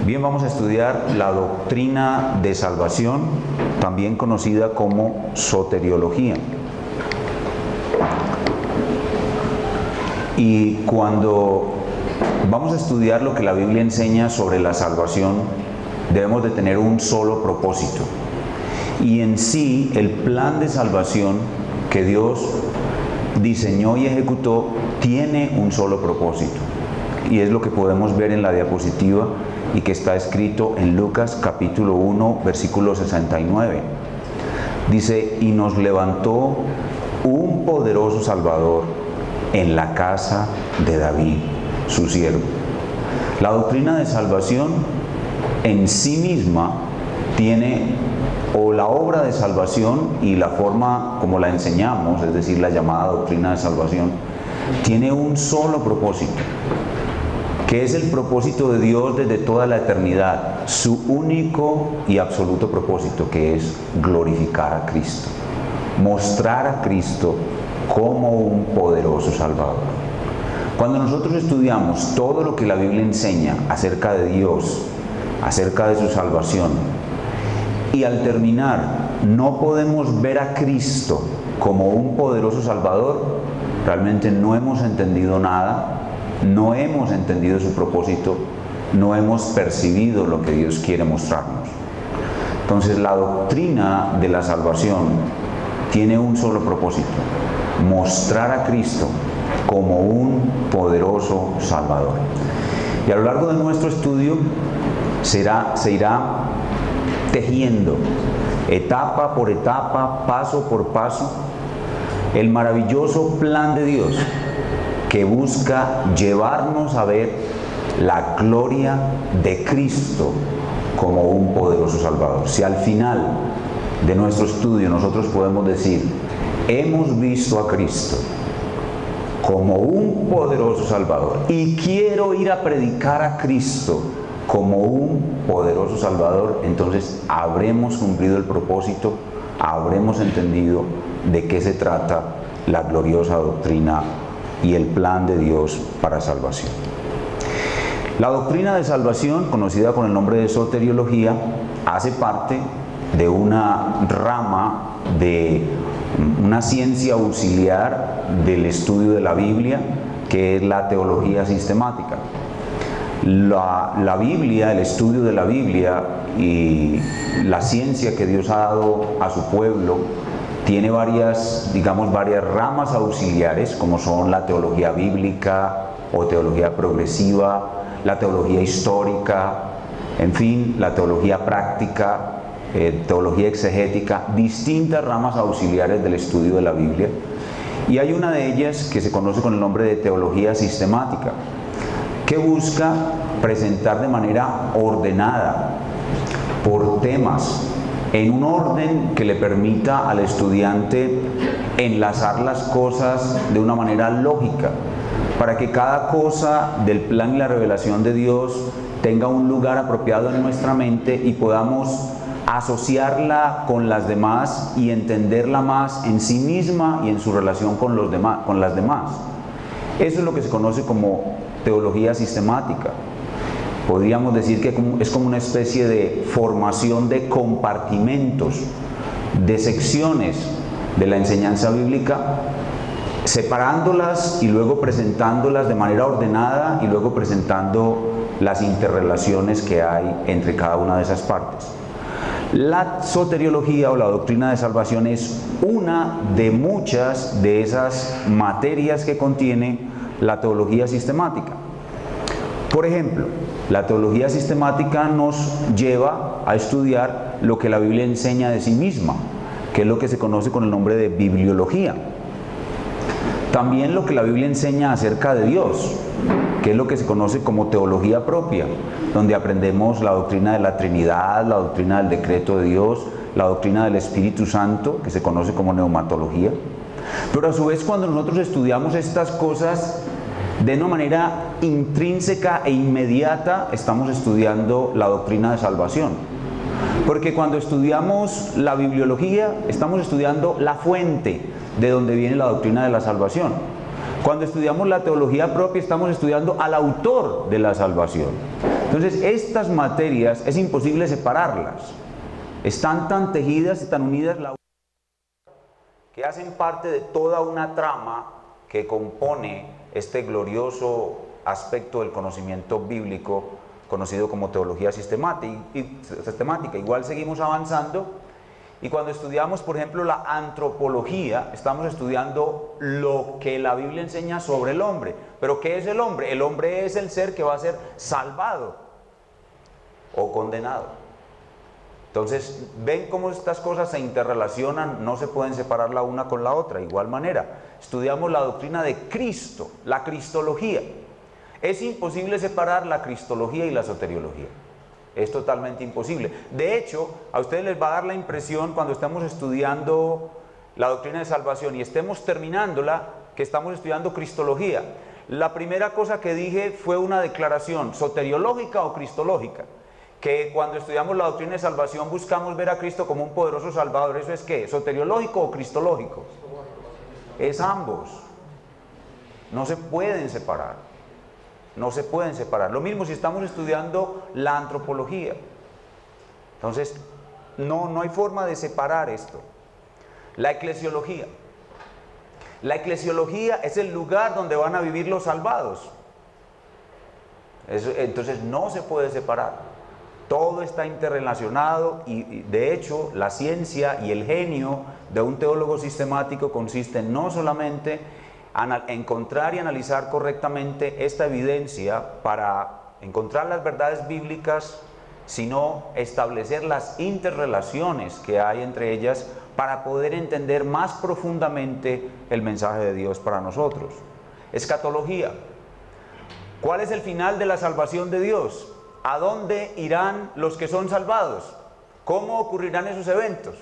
Bien, vamos a estudiar la doctrina de salvación, también conocida como soteriología. Y cuando vamos a estudiar lo que la Biblia enseña sobre la salvación, debemos de tener un solo propósito. Y en sí, el plan de salvación que Dios diseñó y ejecutó tiene un solo propósito. Y es lo que podemos ver en la diapositiva y que está escrito en Lucas capítulo 1, versículo 69. Dice: y nos levantó un poderoso Salvador en la casa de David, su siervo. La doctrina de salvación en sí misma tiene, o la obra de salvación y la forma como la enseñamos, es decir, la llamada doctrina de salvación, tiene un solo propósito, que es el propósito de Dios desde toda la eternidad, su único y absoluto propósito, que es glorificar a Cristo, mostrar a Cristo como un poderoso Salvador. Cuando nosotros estudiamos todo lo que la Biblia enseña acerca de Dios, acerca de su salvación, y al terminar no podemos ver a Cristo como un poderoso Salvador, realmente no hemos entendido nada, no hemos entendido su propósito, no hemos percibido lo que Dios quiere mostrarnos. Entonces, la doctrina de la salvación tiene un solo propósito: mostrar a Cristo como un poderoso Salvador. Y a lo largo de nuestro estudio se irá tejiendo, etapa por etapa, paso por paso, el maravilloso plan de Dios que busca llevarnos a ver la gloria de Cristo como un poderoso Salvador. Si al final de nuestro estudio nosotros podemos decir: hemos visto a Cristo como un poderoso Salvador y quiero ir a predicar a Cristo como un poderoso Salvador, entonces habremos cumplido el propósito, habremos entendido de qué se trata la gloriosa doctrina y el plan de Dios para salvación. La doctrina de salvación, conocida con el nombre de soteriología, hace parte de una rama de una ciencia auxiliar del estudio de la Biblia, que es la teología sistemática. La Biblia, el estudio de la Biblia y la ciencia que Dios ha dado a su pueblo tiene varias ramas auxiliares, como son la teología bíblica o teología progresiva, la teología histórica, en fin, la teología práctica, teología exegética, distintas ramas auxiliares del estudio de la Biblia. Y hay una de ellas que se conoce con el nombre de teología sistemática, que busca presentar de manera ordenada, por temas, en un orden que le permita al estudiante enlazar las cosas de una manera lógica, para que cada cosa del plan y la revelación de Dios tenga un lugar apropiado en nuestra mente y podamos asociarla con las demás y entenderla más en sí misma y en su relación con las demás. Eso es lo que se conoce como teología sistemática. Podríamos decir que es como una especie de formación de compartimentos, de secciones de la enseñanza bíblica, separándolas y luego presentándolas de manera ordenada y luego presentando las interrelaciones que hay entre cada una de esas partes. La soteriología o la doctrina de salvación es una de muchas de esas materias que contiene la teología sistemática. Por ejemplo, la teología sistemática nos lleva a estudiar lo que la Biblia enseña de sí misma, que es lo que se conoce con el nombre de bibliología. También lo que la Biblia enseña acerca de Dios, que es lo que se conoce como teología propia, donde aprendemos la doctrina de la Trinidad, la doctrina del decreto de Dios, la doctrina del Espíritu Santo, que se conoce como neumatología. Pero a su vez, cuando nosotros estudiamos estas cosas de una manera intrínseca e inmediata, estamos estudiando la doctrina de salvación. Porque cuando estudiamos la bibliología, estamos estudiando la fuente de donde viene la doctrina de la salvación. Cuando estudiamos la teología propia, estamos estudiando al autor de la salvación. Entonces, estas materias es imposible separarlas. Están tan tejidas y tan unidas que hacen parte de toda una trama que compone este glorioso aspecto del conocimiento bíblico conocido como teología sistemática. Igual seguimos avanzando y cuando estudiamos, por ejemplo, la antropología, estamos estudiando lo que la Biblia enseña sobre el hombre. ¿Pero qué es el hombre? El hombre es el ser que va a ser salvado o condenado. Entonces, ven cómo estas cosas se interrelacionan, no se pueden separar la una con la otra. De igual manera, estudiamos la doctrina de Cristo, la cristología. Es imposible separar la cristología y la soteriología. Es totalmente imposible. De hecho, a ustedes les va a dar la impresión cuando estamos estudiando la doctrina de salvación y estemos terminándola, que estamos estudiando cristología. La primera cosa que dije fue una declaración soteriológica o cristológica. Que cuando estudiamos la doctrina de salvación buscamos ver a Cristo como un poderoso salvador. ¿Eso es qué? ¿Soteriológico o cristológico? Es ambos. No se pueden separar. No se pueden separar. Lo mismo si estamos estudiando la antropología. Entonces, no hay forma de separar esto. La eclesiología. La eclesiología es el lugar donde van a vivir los salvados. Entonces no se puede separar. Todo está interrelacionado y de hecho la ciencia y el genio de un teólogo sistemático consiste no solamente en encontrar y analizar correctamente esta evidencia para encontrar las verdades bíblicas, sino establecer las interrelaciones que hay entre ellas para poder entender más profundamente el mensaje de Dios para nosotros. Escatología. ¿Cuál es el final de la salvación de Dios? ¿A dónde irán los que son salvados? ¿Cómo ocurrirán esos eventos?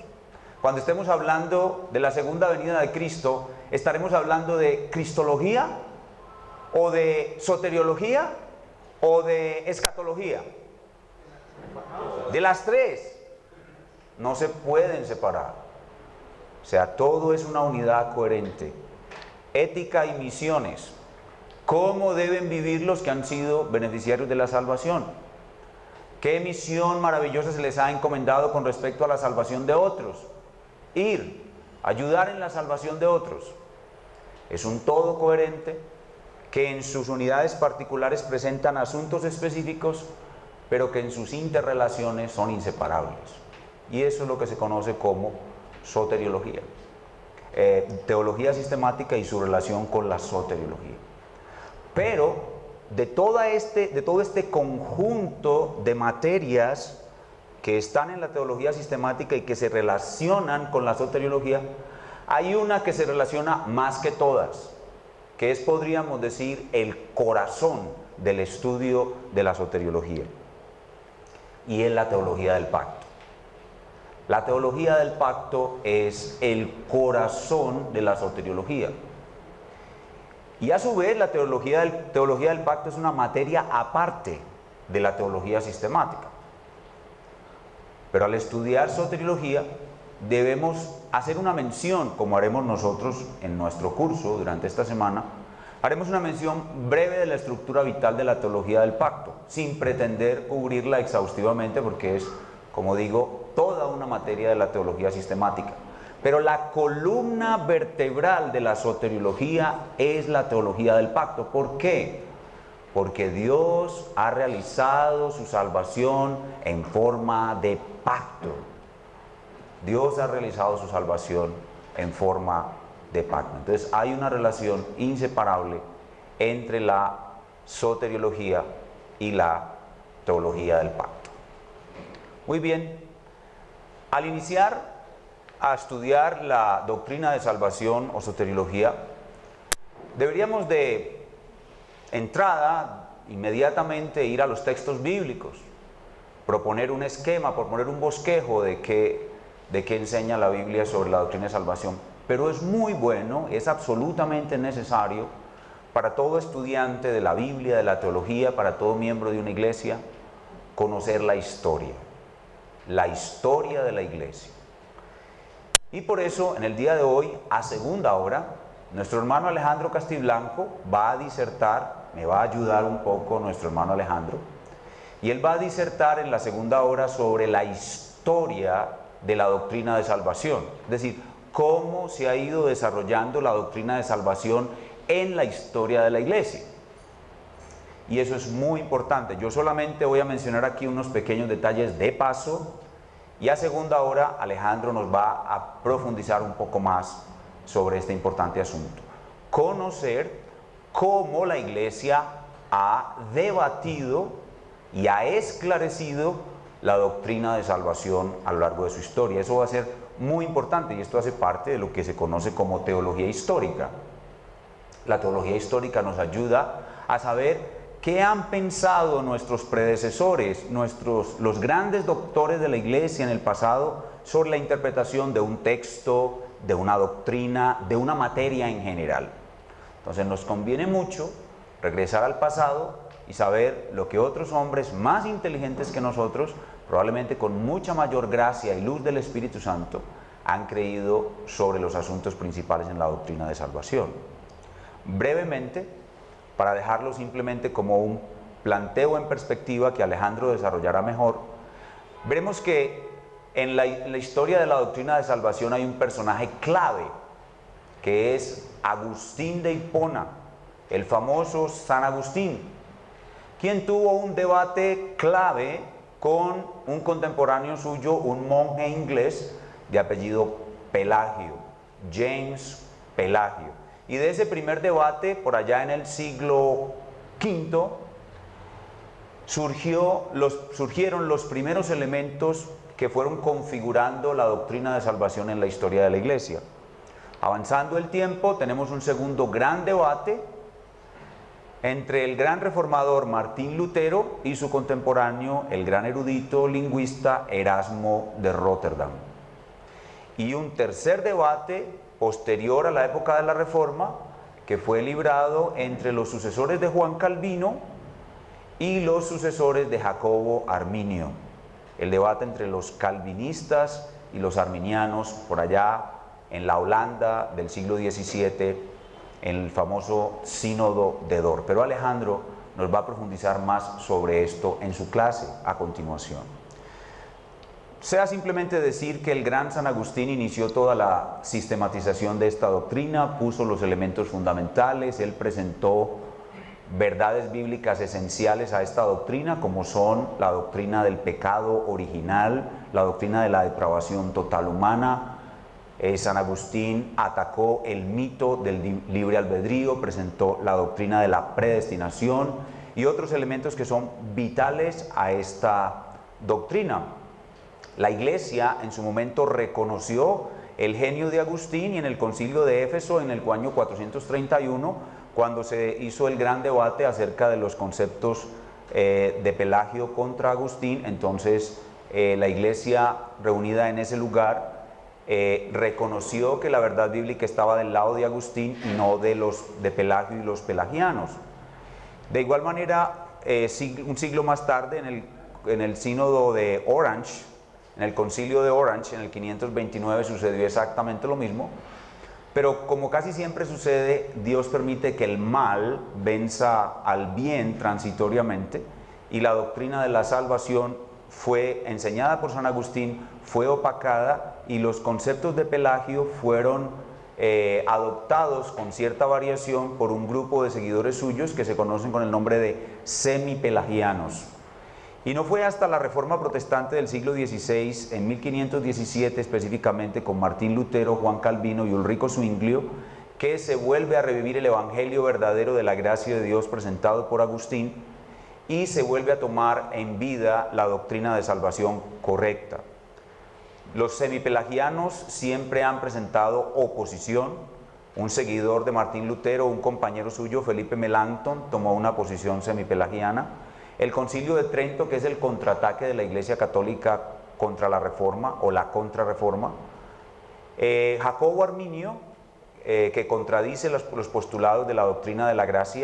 Cuando estemos hablando de la segunda venida de Cristo, ¿estaremos hablando de cristología o de soteriología o de escatología? De las tres. No se pueden separar. O sea, todo es una unidad coherente. Ética y misiones. ¿Cómo deben vivir los que han sido beneficiarios de la salvación? ¿Qué misión maravillosa se les ha encomendado con respecto a la salvación de otros? Ir, ayudar en la salvación de otros. Es un todo coherente que en sus unidades particulares presentan asuntos específicos, pero que en sus interrelaciones son inseparables. Y eso es lo que se conoce como soteriología. Teología sistemática y su relación con la soteriología. Pero de todo este conjunto de materias que están en la teología sistemática y que se relacionan con la soteriología, hay una que se relaciona más que todas, que es, podríamos decir, el corazón del estudio de la soteriología, y es la teología del pacto. La teología del pacto es el corazón de la soteriología. Y a su vez la teología del pacto es una materia aparte de la teología sistemática. Pero al estudiar soteriología debemos hacer una mención, como haremos nosotros en nuestro curso durante esta semana, haremos una mención breve de la estructura vital de la teología del pacto, sin pretender cubrirla exhaustivamente porque es, como digo, toda una materia de la teología sistemática. Pero la columna vertebral de la soteriología es la teología del pacto. ¿Por qué? Porque Dios ha realizado su salvación en forma de pacto. Dios ha realizado su salvación en forma de pacto. Entonces hay una relación inseparable entre la soteriología y la teología del pacto. Muy bien, al iniciar a estudiar la doctrina de salvación o soteriología, deberíamos de entrada inmediatamente ir a los textos bíblicos, proponer un esquema, proponer un bosquejo de qué enseña la Biblia sobre la doctrina de salvación. Pero es muy bueno, es absolutamente necesario para todo estudiante de la Biblia, de la teología, para todo miembro de una iglesia, conocer la historia de la iglesia. Y por eso, en el día de hoy, a segunda hora, nuestro hermano Alejandro Castiblanco va a disertar, me va a ayudar un poco nuestro hermano Alejandro, Y él va a disertar en la segunda hora sobre la historia de la doctrina de salvación, es decir, cómo se ha ido desarrollando la doctrina de salvación en la historia de la iglesia. Y eso es muy importante. Yo solamente voy a mencionar aquí unos pequeños detalles de paso, y a segunda hora Alejandro nos va a profundizar un poco más sobre este importante asunto. Conocer cómo la iglesia ha debatido y ha esclarecido la doctrina de salvación a lo largo de su historia. Eso va a ser muy importante, y esto hace parte de lo que se conoce como teología histórica. La teología histórica nos ayuda a saber qué han pensado nuestros predecesores, los grandes doctores de la iglesia en el pasado, sobre la interpretación de un texto, de una doctrina, de una materia en general. Entonces nos conviene mucho regresar al pasado y saber lo que otros hombres más inteligentes que nosotros, probablemente con mucha mayor gracia y luz del Espíritu Santo, han creído sobre los asuntos principales en la doctrina de salvación. Brevemente, para dejarlo simplemente como un planteo en perspectiva que Alejandro desarrollará mejor, veremos que en la historia de la doctrina de salvación hay un personaje clave, que es Agustín de Hipona, el famoso San Agustín, quien tuvo un debate clave con un contemporáneo suyo, un monje inglés de apellido Pelagio, James Pelagio. Y de ese primer debate, por allá en el siglo V, surgieron los primeros elementos que fueron configurando la doctrina de salvación en la historia de la iglesia. Avanzando el tiempo, tenemos un segundo gran debate entre el gran reformador Martín Lutero y su contemporáneo, el gran erudito lingüista Erasmo de Rotterdam. Y un tercer debate posterior a la época de la Reforma, que fue librado entre los sucesores de Juan Calvino y los sucesores de Jacobo Arminio. El debate entre los calvinistas y los arminianos, por allá en la Holanda del siglo XVII, en el famoso Sínodo de Dort. Pero Alejandro nos va a profundizar más sobre esto en su clase a continuación. Sea simplemente decir que el gran San Agustín inició toda la sistematización de esta doctrina, puso los elementos fundamentales, él presentó verdades bíblicas esenciales a esta doctrina, como son la doctrina del pecado original, la doctrina de la depravación total humana. San Agustín atacó el mito del libre albedrío, presentó la doctrina de la predestinación y otros elementos que son vitales a esta doctrina. La iglesia en su momento reconoció el genio de Agustín, y en el concilio de Éfeso en el año 431, cuando se hizo el gran debate acerca de los conceptos de Pelagio contra Agustín, entonces la iglesia reunida en ese lugar reconoció que la verdad bíblica estaba del lado de Agustín y no de Pelagio y los pelagianos. De igual manera, un siglo más tarde, en el sínodo de Orange, en el concilio de Orange, en el 529, sucedió exactamente lo mismo, pero como casi siempre sucede, Dios permite que el mal venza al bien transitoriamente, y la doctrina de la salvación fue enseñada por San Agustín, fue opacada, y los conceptos de Pelagio fueron adoptados con cierta variación por un grupo de seguidores suyos que se conocen con el nombre de semipelagianos. Y no fue hasta la Reforma Protestante del siglo XVI, en 1517 específicamente, con Martín Lutero, Juan Calvino y Ulrico Zwinglio, que se vuelve a revivir el evangelio verdadero de la gracia de Dios presentado por Agustín, y se vuelve a tomar en vida la doctrina de salvación correcta. Los semipelagianos siempre han presentado oposición. Un seguidor de Martín Lutero, un compañero suyo, Felipe Melanchthon, tomó una posición semipelagiana. El Concilio de Trento, que es el contraataque de la Iglesia Católica contra la Reforma o la Contrarreforma. Jacobo Arminio, que contradice los postulados de la doctrina de la gracia.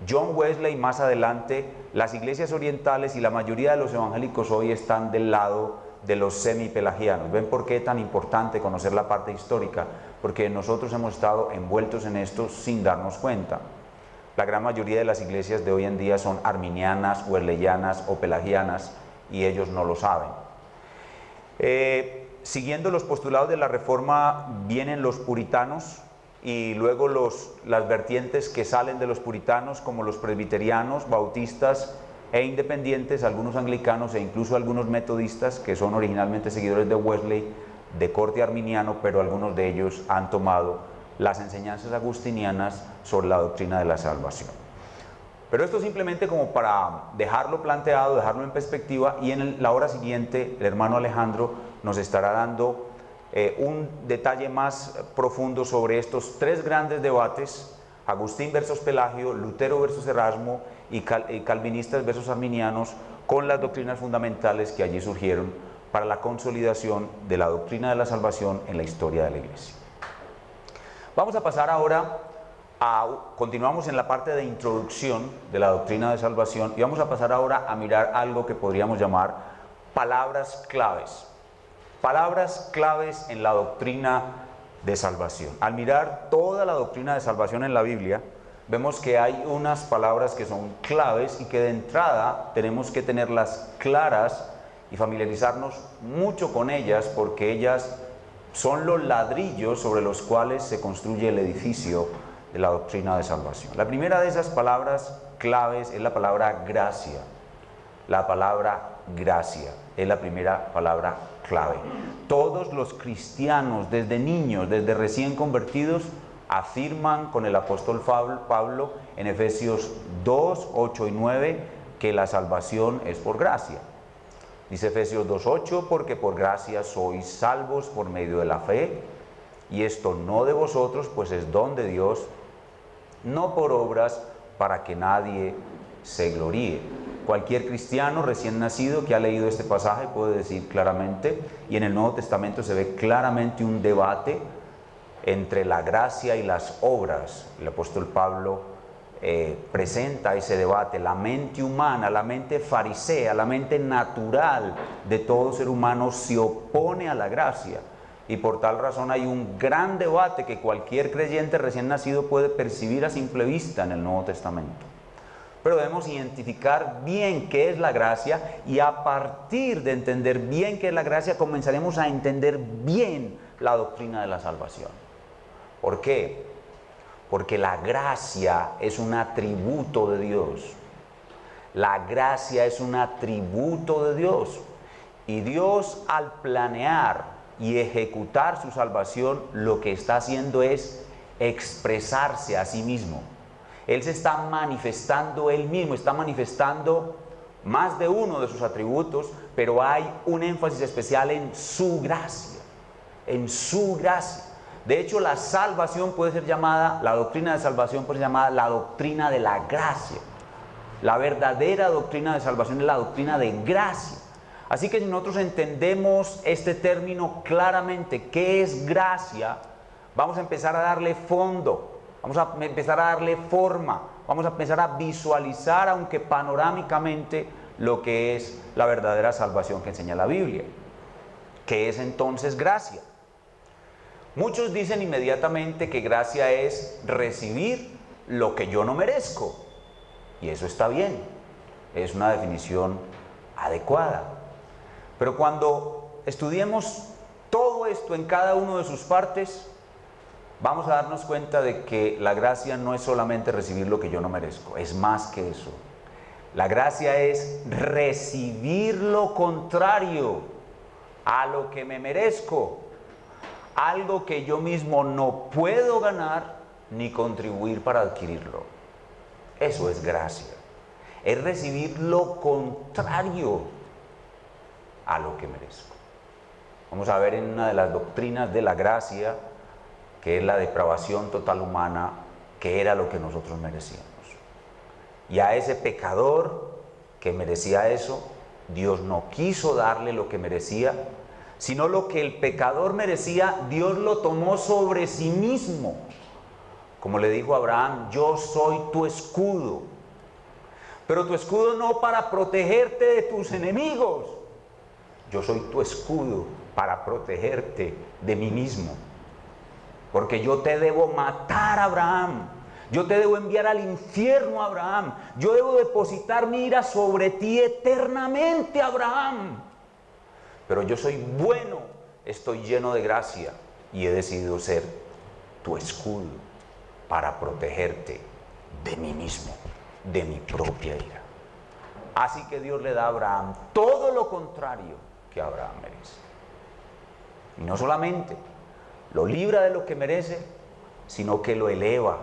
John Wesley más adelante. Las iglesias orientales y la mayoría de los evangélicos hoy están del lado de los semipelagianos. ¿Ven por qué es tan importante conocer la parte histórica? Porque nosotros hemos estado envueltos en esto sin darnos cuenta. La gran mayoría de las iglesias de hoy en día son arminianas, wesleyanas o pelagianas, y ellos no lo saben. Siguiendo los postulados de la Reforma vienen los puritanos, y luego las vertientes que salen de los puritanos, como los presbiterianos, bautistas e independientes, algunos anglicanos e incluso algunos metodistas, que son originalmente seguidores de Wesley, de corte arminiano, pero algunos de ellos han tomado las enseñanzas agustinianas sobre la doctrina de la salvación. Pero esto simplemente como para dejarlo planteado, dejarlo en perspectiva, y en la hora siguiente el hermano Alejandro nos estará dando un detalle más profundo sobre estos tres grandes debates: Agustín versus Pelagio, Lutero versus Erasmo y calvinistas versus arminianos, con las doctrinas fundamentales que allí surgieron para la consolidación de la doctrina de la salvación en la historia de la Iglesia. Vamos a pasar ahora continuamos en la parte de introducción de la doctrina de salvación, y vamos a pasar ahora a mirar algo que podríamos llamar palabras claves. Palabras claves en la doctrina de salvación. Al mirar toda la doctrina de salvación en la Biblia, vemos que hay unas palabras que son claves y que de entrada tenemos que tenerlas claras y familiarizarnos mucho con ellas, porque ellas son los ladrillos sobre los cuales se construye el edificio de la doctrina de salvación. La primera de esas palabras claves es la palabra gracia. La palabra gracia es la primera palabra clave. Todos los cristianos, desde niños, desde recién convertidos, afirman con el apóstol Pablo en Efesios 2, 8 y 9 que la salvación es por gracia. Dice Efesios 2:8, porque por gracia sois salvos por medio de la fe, y esto no de vosotros, pues es don de Dios, no por obras, para que nadie se gloríe. Cualquier cristiano recién nacido que ha leído este pasaje puede decir claramente, y en el Nuevo Testamento se ve claramente un debate entre la gracia y las obras. El apóstol Pablo presenta ese debate. La mente humana, la mente farisea, la mente natural de todo ser humano se opone a la gracia, y por tal razón hay un gran debate que cualquier creyente recién nacido puede percibir a simple vista en el Nuevo Testamento. Pero debemos identificar bien qué es la gracia, y a partir de entender bien qué es la gracia comenzaremos a entender bien la doctrina de la salvación. ¿Por qué? Porque la gracia es un atributo de Dios. La gracia es un atributo de Dios. Y Dios, al planear y ejecutar su salvación, lo que está haciendo es expresarse a sí mismo. Él se está manifestando él mismo, está manifestando más de uno de sus atributos, pero hay un énfasis especial en su gracia, en su gracia. De hecho, la salvación puede ser llamada, la doctrina de salvación puede ser llamada la doctrina de la gracia. La verdadera doctrina de salvación es la doctrina de gracia. Así que si nosotros entendemos este término claramente, ¿qué es gracia?, vamos a empezar a darle fondo, vamos a empezar a darle forma, vamos a empezar a visualizar, aunque panorámicamente, lo que es la verdadera salvación que enseña la Biblia. ¿Qué es entonces gracia? Muchos dicen inmediatamente que gracia es recibir lo que yo no merezco, y eso está bien, es una definición adecuada. Pero cuando estudiemos todo esto en cada una de sus partes, vamos a darnos cuenta de que la gracia no es solamente recibir lo que yo no merezco, es más que eso. La gracia es recibir lo contrario a lo que me merezco, algo que yo mismo no puedo ganar ni contribuir para adquirirlo. Eso es gracia, es recibir lo contrario a lo que merezco. Vamos a ver en una de las doctrinas de la gracia, que es la depravación total humana, que era lo que nosotros merecíamos. Y a ese pecador que merecía eso, Dios no quiso darle lo que merecía, sino lo que el pecador merecía, Dios lo tomó sobre sí mismo. Como le dijo a Abraham, yo soy tu escudo. Pero tu escudo no para protegerte de tus enemigos. Yo soy tu escudo para protegerte de mí mismo. Porque yo te debo matar, Abraham. Yo te debo enviar al infierno, Abraham. Yo debo depositar mi ira sobre ti eternamente, Abraham. Pero yo soy bueno, estoy lleno de gracia y he decidido ser tu escudo para protegerte de mí mismo, de mi propia ira. Así que Dios le da a Abraham todo lo contrario que Abraham merece. Y no solamente lo libra de lo que merece, sino que lo eleva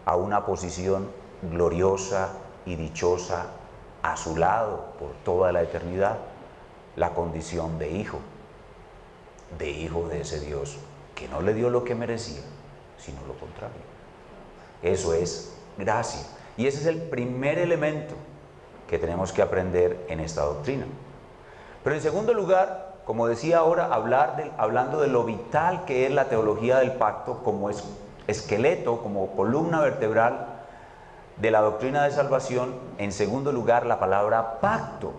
a una posición gloriosa y dichosa a su lado por toda la eternidad, la condición de hijo de ese Dios que no le dio lo que merecía, sino lo contrario. Eso es gracia. Y ese es el primer elemento que tenemos que aprender en esta doctrina. Pero en segundo lugar, como decía ahora, hablando de lo vital que es la teología del pacto como esqueleto, como columna vertebral de la doctrina de salvación, en segundo lugar, la palabra pacto.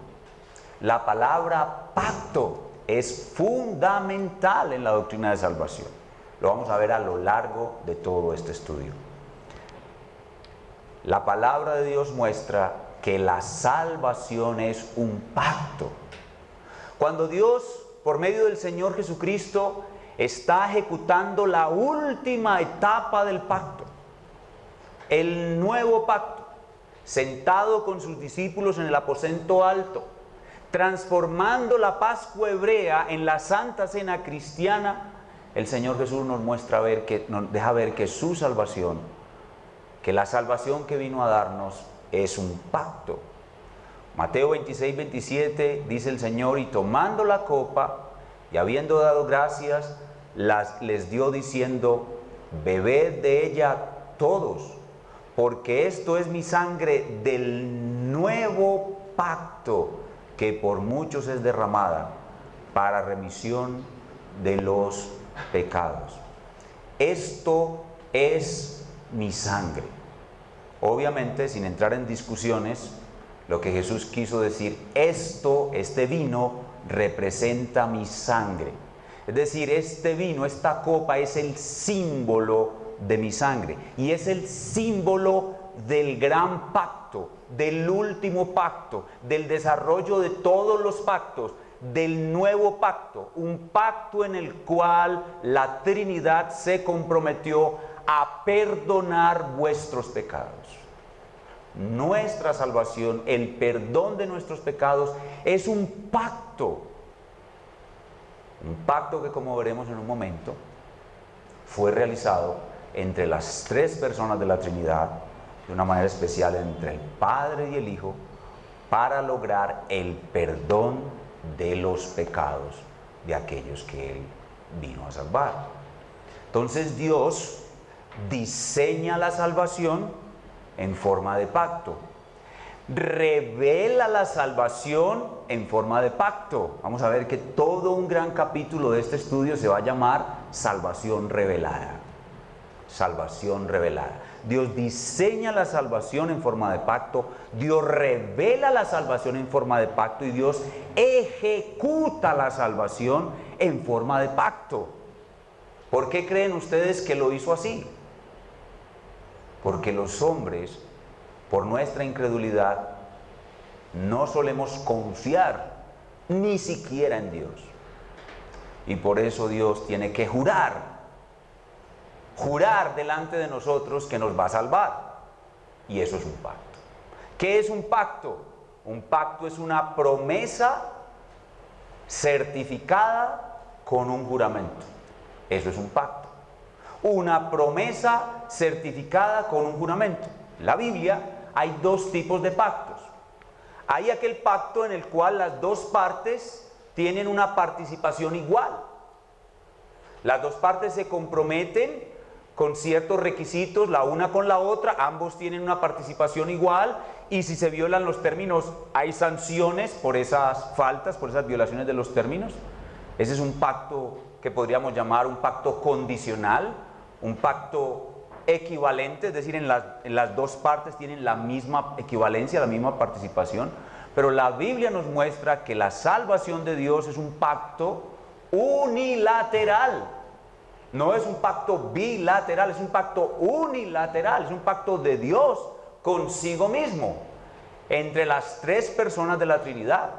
La palabra pacto es fundamental en la doctrina de salvación. Lo vamos a ver a lo largo de todo este estudio. La palabra de Dios muestra que la salvación es un pacto. Cuando Dios, por medio del Señor Jesucristo, está ejecutando la última etapa del pacto, el nuevo pacto, sentado con sus discípulos en el aposento alto, transformando la Pascua hebrea en la Santa Cena cristiana, el Señor Jesús nos deja ver que su salvación, que la salvación que vino a darnos es un pacto. Mateo 26, 27 dice el Señor, y tomando la copa y habiendo dado gracias, les dio diciendo, bebed de ella todos, porque esto es mi sangre del nuevo pacto, que por muchos es derramada para remisión de los pecados. Esto es mi sangre. Obviamente, sin entrar en discusiones, lo que Jesús quiso decir, este vino representa mi sangre. Es decir, este vino, esta copa es el símbolo de mi sangre y es el símbolo del gran pacto, del último pacto, del desarrollo de todos los pactos, del nuevo pacto, un pacto en el cual la Trinidad se comprometió a perdonar vuestros pecados. Nuestra salvación, el perdón de nuestros pecados, es un pacto que, como veremos en un momento, fue realizado entre las tres personas de la Trinidad, de una manera especial entre el Padre y el Hijo, para lograr el perdón de los pecados de aquellos que Él vino a salvar. Entonces Dios diseña la salvación en forma de pacto, revela la salvación en forma de pacto. Vamos a ver que todo un gran capítulo de este estudio se va a llamar salvación revelada. Salvación revelada. Dios diseña la salvación en forma de pacto, Dios revela la salvación en forma de pacto y Dios ejecuta la salvación en forma de pacto. ¿Por qué creen ustedes que lo hizo así? Porque los hombres, por nuestra incredulidad, no solemos confiar ni siquiera en Dios. Y por eso Dios tiene que jurar delante de nosotros que nos va a salvar. Y eso es un pacto. ¿Qué es un pacto? Un pacto es una promesa certificada con un juramento. Eso es un pacto. Una promesa certificada con un juramento. En la Biblia hay dos tipos de pactos. Hay aquel pacto en el cual las dos partes tienen una participación igual. Las dos partes se comprometen con ciertos requisitos, la una con la otra, ambos tienen una participación igual, y si se violan los términos, hay sanciones por esas faltas, por esas violaciones de los términos. Ese es un pacto que podríamos llamar un pacto condicional, un pacto equivalente, es decir, en las dos partes tienen la misma equivalencia, la misma participación, pero la Biblia nos muestra que la salvación de Dios es un pacto unilateral. No es un pacto bilateral, es un pacto unilateral, es un pacto de Dios consigo mismo, entre las tres personas de la Trinidad.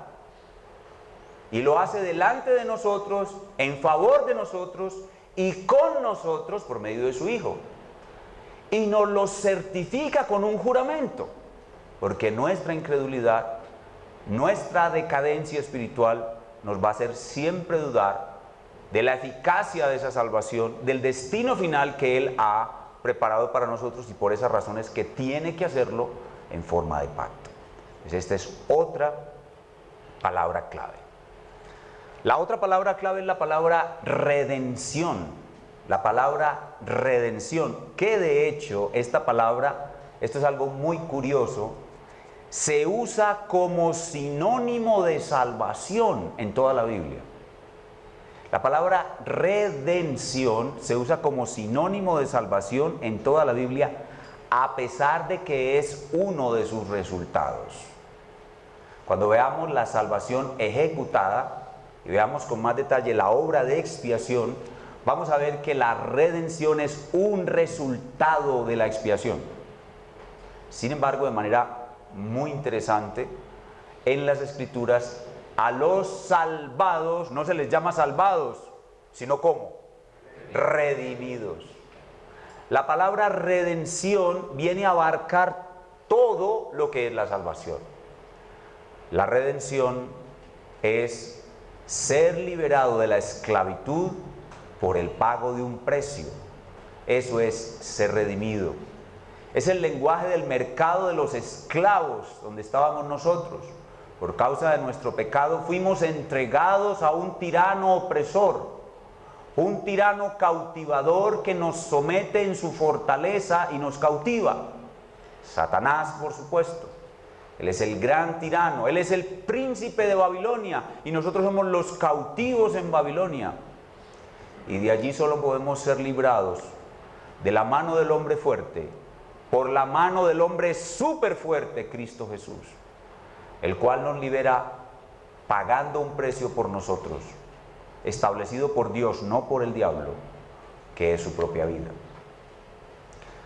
Y lo hace delante de nosotros, en favor de nosotros y con nosotros por medio de su Hijo. Y nos lo certifica con un juramento, porque nuestra incredulidad, nuestra decadencia espiritual nos va a hacer siempre dudar de la eficacia de esa salvación, del destino final que Él ha preparado para nosotros, y por esas razones que tiene que hacerlo en forma de pacto. Pues esta es otra palabra clave. La otra palabra clave es la palabra redención. La palabra redención, que de hecho esta palabra, esto es algo muy curioso, se usa como sinónimo de salvación en toda la Biblia. La palabra redención se usa como sinónimo de salvación en toda la Biblia, a pesar de que es uno de sus resultados. Cuando veamos la salvación ejecutada y veamos con más detalle la obra de expiación, vamos a ver que la redención es un resultado de la expiación. Sin embargo, de manera muy interesante, en las Escrituras a los salvados no se les llama salvados, sino ¿cómo? Redimidos. La palabra redención viene a abarcar todo lo que es la salvación. La redención es ser liberado de la esclavitud por el pago de un precio. Eso es ser redimido. Es el lenguaje del mercado de los esclavos donde estábamos nosotros. Por causa de nuestro pecado fuimos entregados a un tirano opresor, un tirano cautivador que nos somete en su fortaleza y nos cautiva. Satanás, por supuesto. Él es el gran tirano, él es el príncipe de Babilonia y nosotros somos los cautivos en Babilonia. Y de allí solo podemos ser librados de la mano del hombre fuerte, por la mano del hombre súper fuerte, Cristo Jesús, el cual nos libera pagando un precio por nosotros, establecido por Dios, no por el diablo, que es su propia vida.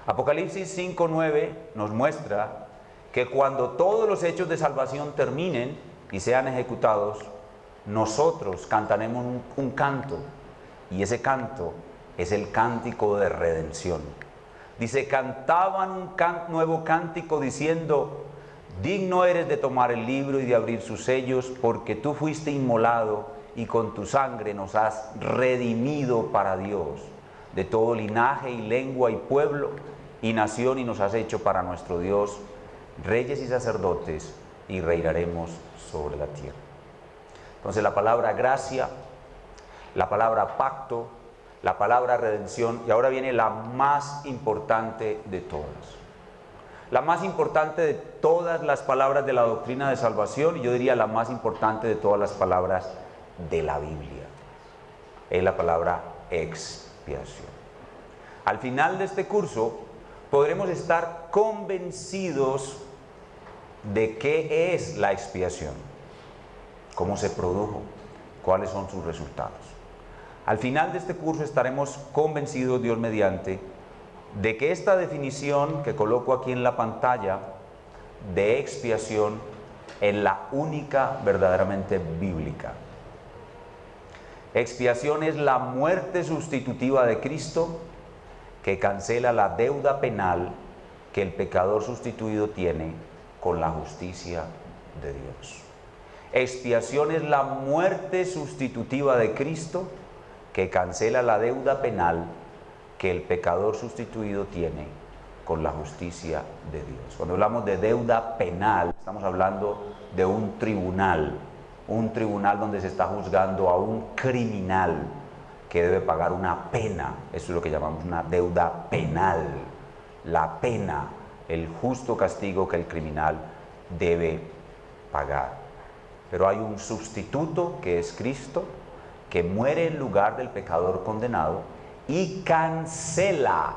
Apocalipsis 5:9 nos muestra que cuando todos los hechos de salvación terminen y sean ejecutados, nosotros cantaremos un canto, y ese canto es el cántico de redención. Dice, cantaban un nuevo cántico diciendo, digno eres de tomar el libro y de abrir sus sellos, porque tú fuiste inmolado y con tu sangre nos has redimido para Dios, de todo linaje y lengua y pueblo y nación, y nos has hecho para nuestro Dios reyes y sacerdotes, y reinaremos sobre la tierra. Entonces la palabra gracia, la palabra pacto, la palabra redención, y ahora viene la más importante de todas. La más importante de todas las palabras de la doctrina de salvación, y yo diría la más importante de todas las palabras de la Biblia, es la palabra expiación. Al final de este curso podremos estar convencidos de qué es la expiación, cómo se produjo, cuáles son sus resultados. Al final de este curso estaremos convencidos, Dios mediante, de que esta definición que coloco aquí en la pantalla de expiación es la única verdaderamente bíblica. Expiación es la muerte sustitutiva de Cristo que cancela la deuda penal que el pecador sustituido tiene con la justicia de Dios. Expiación es la muerte sustitutiva de Cristo que cancela la deuda penal que el pecador sustituido tiene con la justicia de Dios. Cuando hablamos de deuda penal, estamos hablando de un tribunal donde se está juzgando a un criminal que debe pagar una pena. Eso es lo que llamamos una deuda penal. La pena, el justo castigo que el criminal debe pagar. Pero hay un sustituto que es Cristo, que muere en lugar del pecador condenado y cancela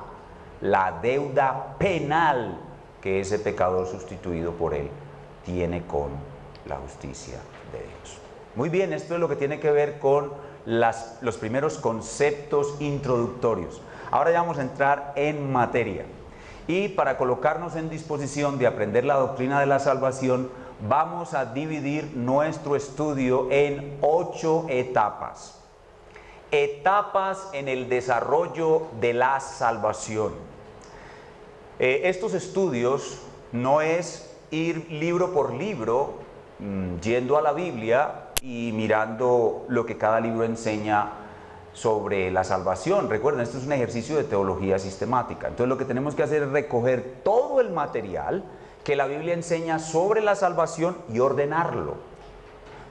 la deuda penal que ese pecador sustituido por él tiene con la justicia de Dios. Muy bien, esto es lo que tiene que ver con los primeros conceptos introductorios. Ahora ya vamos a entrar en materia. Y para colocarnos en disposición de aprender la doctrina de la salvación, vamos a dividir nuestro estudio en 8 etapas. Etapas en el desarrollo de la salvación. Estos estudios no es ir libro por libro, yendo a la Biblia y mirando lo que cada libro enseña sobre la salvación. Recuerden, esto es un ejercicio de teología sistemática. Entonces lo que tenemos que hacer es recoger todo el material que la Biblia enseña sobre la salvación y ordenarlo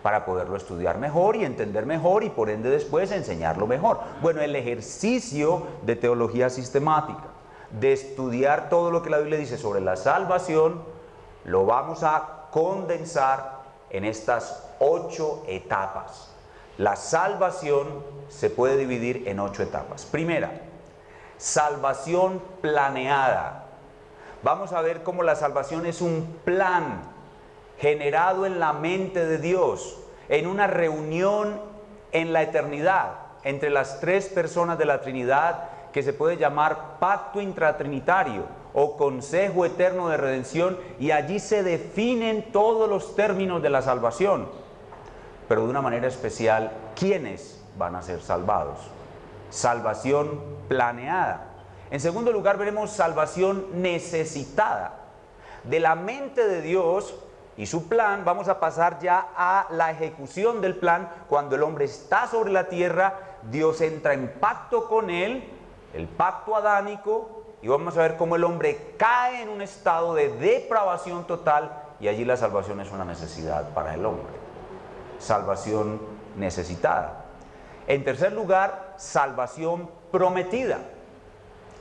para poderlo estudiar mejor y entender mejor y por ende después enseñarlo mejor. Bueno, el ejercicio de teología sistemática, de estudiar todo lo que la Biblia dice sobre la salvación, lo vamos a condensar en estas 8 etapas. La salvación se puede dividir en 8 etapas. Primera, salvación planeada. Vamos a ver cómo la salvación es un plan generado en la mente de Dios, en una reunión en la eternidad, entre las 3 personas de la Trinidad, que se puede llamar pacto intratrinitario o consejo eterno de redención, y allí se definen todos los términos de la salvación, pero de una manera especial, ¿quiénes van a ser salvados? Salvación planeada. En segundo lugar, veremos salvación necesitada. De la mente de Dios y su plan, vamos a pasar ya a la ejecución del plan. Cuando el hombre está sobre la tierra, Dios entra en pacto con él, el pacto adánico, y vamos a ver cómo el hombre cae en un estado de depravación total, y allí la salvación es una necesidad para el hombre. Salvación necesitada. En tercer lugar, salvación prometida.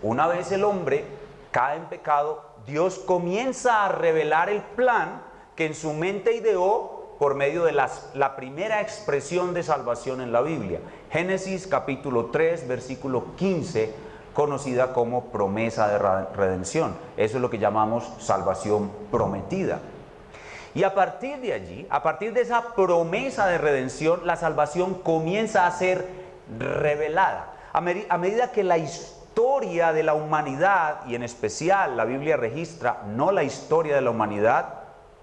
Una vez el hombre cae en pecado, Dios comienza a revelar el plan que en su mente ideó por medio de la primera expresión de salvación en la Biblia. Génesis capítulo 3, versículo 15, conocida como promesa de redención. Eso es lo que llamamos salvación prometida. Y a partir de allí, a partir de esa promesa de redención, la salvación comienza a ser revelada. A medida que la historia de la humanidad, y en especial la Biblia registra no la historia de la humanidad,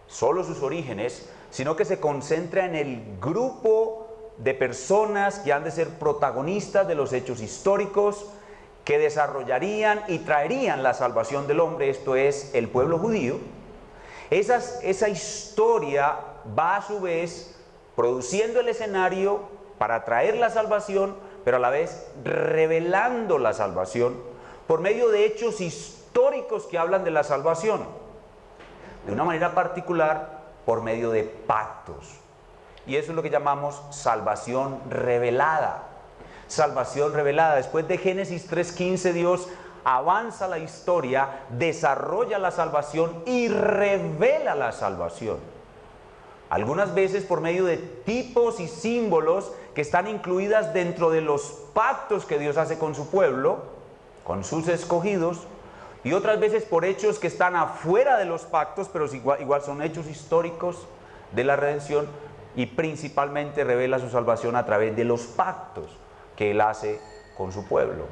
solo sus orígenes, sino que se concentra en el grupo de personas que han de ser protagonistas de los hechos históricos que desarrollarían y traerían la salvación del hombre, esto es, el pueblo judío. Esa historia va a su vez produciendo el escenario para traer la salvación, pero a la vez revelando la salvación por medio de hechos históricos que hablan de la salvación. De una manera particular, por medio de pactos. Y eso es lo que llamamos salvación revelada. Salvación revelada. Después de Génesis 3:15, Dios avanza la historia, desarrolla la salvación y revela la salvación. Algunas veces por medio de tipos y símbolos que están incluidas dentro de los pactos que Dios hace con su pueblo, con sus escogidos, y otras veces por hechos que están afuera de los pactos, pero igual son hechos históricos de la redención, y principalmente revela su salvación a través de los pactos que Él hace con su pueblo.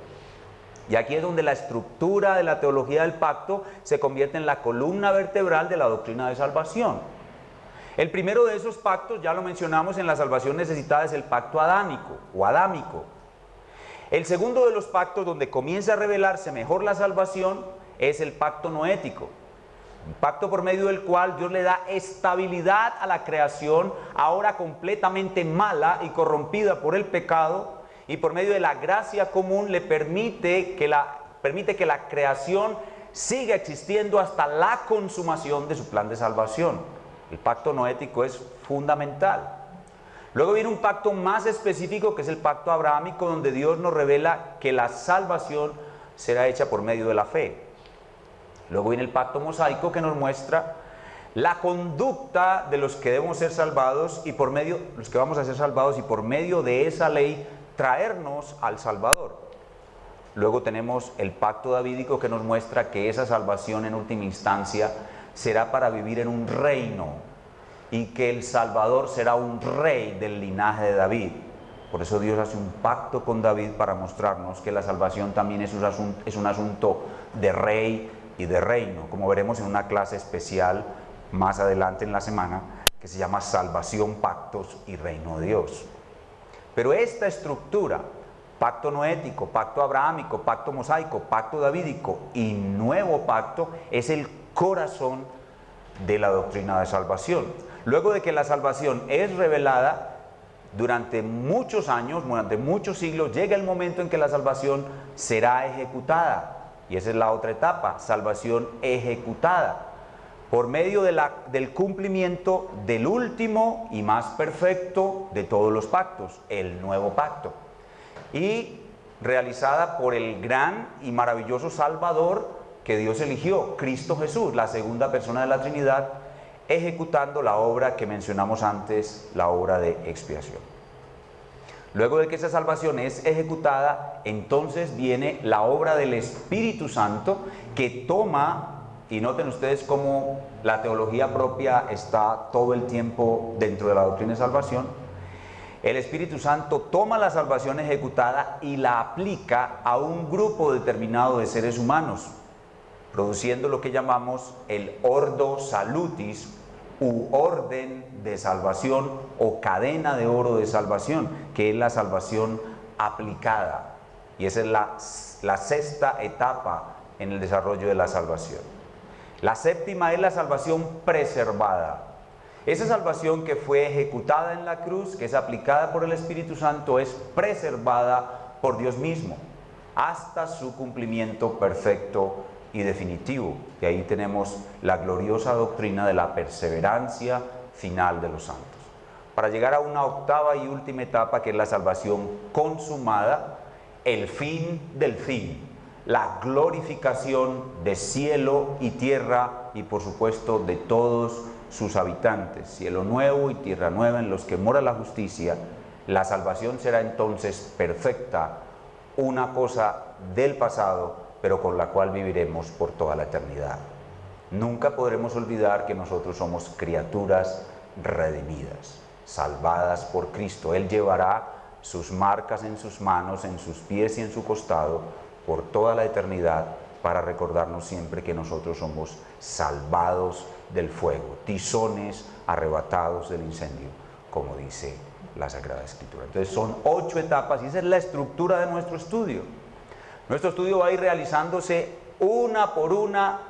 Y aquí es donde la estructura de la teología del pacto se convierte en la columna vertebral de la doctrina de salvación. El primero de esos pactos, ya lo mencionamos en la salvación necesitada, es el pacto adánico o adámico. El segundo de los pactos donde comienza a revelarse mejor la salvación es el pacto noético. Un pacto por medio del cual Dios le da estabilidad a la creación, ahora completamente mala y corrompida por el pecado, y por medio de la gracia común le permite que la creación siga existiendo hasta la consumación de su plan de salvación. El pacto noético es fundamental. Luego viene un pacto más específico, que es el pacto abrahámico, donde Dios nos revela que la salvación será hecha por medio de la fe. Luego viene el pacto mosaico, que nos muestra la conducta de los que debemos ser salvados y los que vamos a ser salvados, y por medio de esa ley traernos al Salvador. Luego tenemos el pacto davídico, que nos muestra que esa salvación en última instancia será para vivir en un reino, y que el Salvador será un rey del linaje de David. Por eso Dios hace un pacto con David para mostrarnos que la salvación también es un asunto de rey y de reino, como veremos en una clase especial más adelante en la semana, que se llama Salvación, Pactos y Reino de Dios. Pero esta estructura, pacto noético, pacto abrahámico, pacto mosaico, pacto davídico y nuevo pacto, es el corazón de la doctrina de salvación. Luego de que la salvación es revelada, durante muchos años, durante muchos siglos, llega el momento en que la salvación será ejecutada. Y esa es la otra etapa, salvación ejecutada, por medio del cumplimiento del último y más perfecto de todos los pactos, el nuevo pacto. Y realizada por el gran y maravilloso Salvador que Dios eligió, Cristo Jesús, la segunda persona de la Trinidad, ejecutando la obra que mencionamos antes, la obra de expiación. Luego de que esa salvación es ejecutada, entonces viene la obra del Espíritu Santo que toma, y noten ustedes cómo la teología propia está todo el tiempo dentro de la doctrina de salvación. El Espíritu Santo toma la salvación ejecutada y la aplica a un grupo determinado de seres humanos, produciendo lo que llamamos el ordo salutis, u orden de salvación o cadena de oro de salvación, que es la salvación aplicada. Y esa es la sexta etapa en el desarrollo de la salvación. La séptima es la salvación preservada. Esa salvación que fue ejecutada en la cruz, que es aplicada por el Espíritu Santo, es preservada por Dios mismo hasta su cumplimiento perfecto y definitivo. Y ahí tenemos la gloriosa doctrina de la perseverancia final de los santos. Para llegar a una octava y última etapa, que es la salvación consumada, el fin del fin, la glorificación de cielo y tierra y por supuesto de todos sus habitantes, cielo nuevo y tierra nueva en los que mora la justicia. La salvación será entonces perfecta, una cosa del pasado, pero con la cual viviremos por toda la eternidad. Nunca podremos olvidar que nosotros somos criaturas redimidas, salvadas por Cristo. Él llevará sus marcas en sus manos, en sus pies y en su costado por toda la eternidad, para recordarnos siempre que nosotros somos salvados del fuego, tizones arrebatados del incendio, como dice la Sagrada Escritura. Entonces son 8 etapas y esa es la estructura de nuestro estudio. Nuestro estudio va a ir realizándose una por una,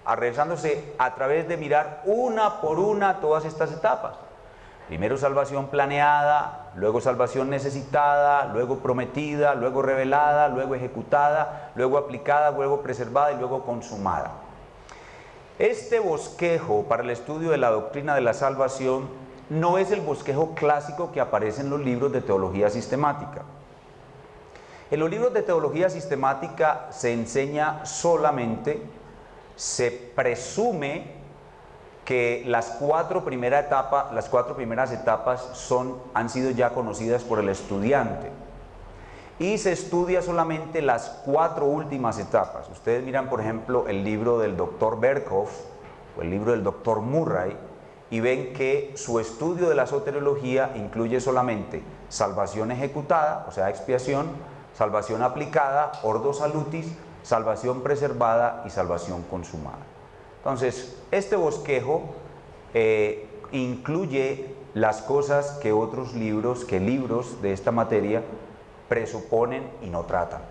realizándose a través de mirar una por una todas estas etapas. Primero salvación planeada, luego salvación necesitada, luego prometida, luego revelada, luego ejecutada, luego aplicada, luego preservada y luego consumada. Este bosquejo para el estudio de la doctrina de la salvación no es el bosquejo clásico que aparece en los libros de teología sistemática. En los libros de teología sistemática se enseña solamente, se presume que las cuatro primeras etapas han sido ya conocidas por el estudiante, y se estudia solamente las 4 últimas etapas. Ustedes miran, por ejemplo, el libro del doctor Berkhoff o el libro del doctor Murray y ven que su estudio de la soteriología incluye solamente salvación ejecutada, o sea, expiación, salvación aplicada, ordo salutis, salvación preservada y salvación consumada. Entonces, este bosquejo incluye las cosas que otros libros, de esta materia presuponen y no tratan.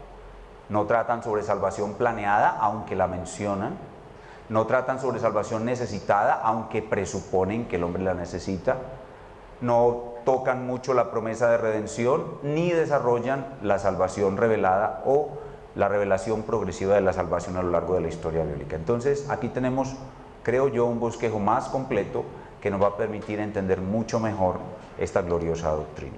No tratan sobre salvación planeada, aunque la mencionan. No tratan sobre salvación necesitada, aunque presuponen que el hombre la necesita. No tocan mucho la promesa de redención, ni desarrollan la salvación revelada o la revelación progresiva de la salvación a lo largo de la historia bíblica. Entonces, aquí tenemos, creo yo, un bosquejo más completo que nos va a permitir entender mucho mejor esta gloriosa doctrina.